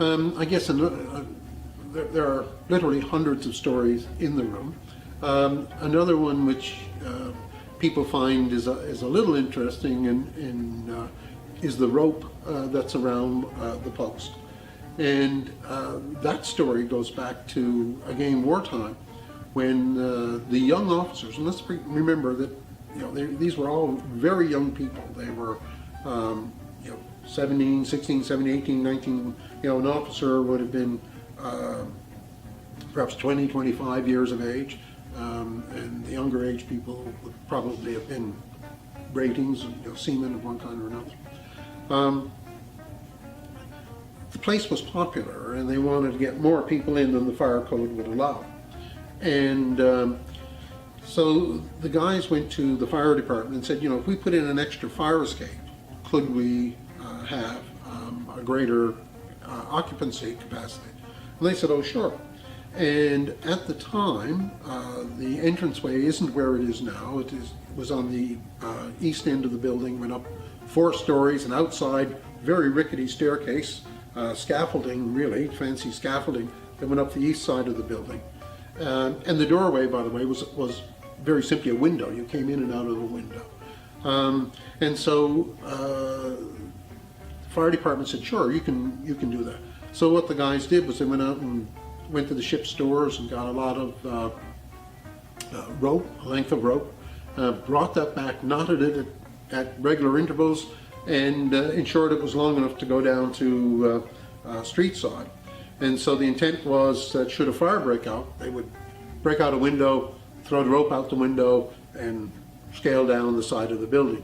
I guess there are literally hundreds of stories in the room. Another one which people find is a little interesting is the rope that's around the post. And that story goes back to, again, wartime, when the young officers, and let's remember that these were all very young people. They were 17, 16, 17, 18, 19, an officer would have been perhaps 20, 25 years of age, and the younger age people would probably have been ratings, seamen of one kind or another. The place was popular, and they wanted to get more people in than the fire code would allow. And so the guys went to the fire department and said, if we put in an extra fire escape, could we have a greater occupancy capacity? And they said, oh, sure. And at the time, the entranceway isn't where it is now. It was on the east end of the building, went up 4 stories, and outside, very rickety staircase, scaffolding, really, fancy scaffolding, that went up the east side of the building. And the doorway, by the way, was very simply a window. You came in and out of the window. And so the fire department said, sure, you can do that. So what the guys did was they went out and went to the ship stores and got a lot of rope, a length of rope, brought that back, knotted it at regular intervals, and ensured it was long enough to go down to street side. And so the intent was that should a fire break out, they would break out a window, throw the rope out the window, and scale down the side of the building.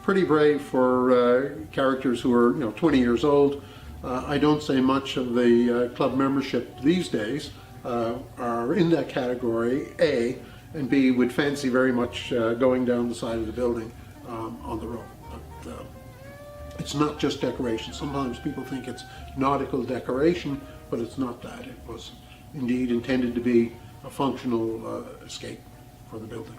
Pretty brave for characters who are 20 years old. I don't say much of the club membership these days are in that category, A, and B, would fancy very much going down the side of the building on the rope. But it's not just decoration. Sometimes people think it's nautical decoration, but it's not that. It was indeed intended to be a functional escape for the building.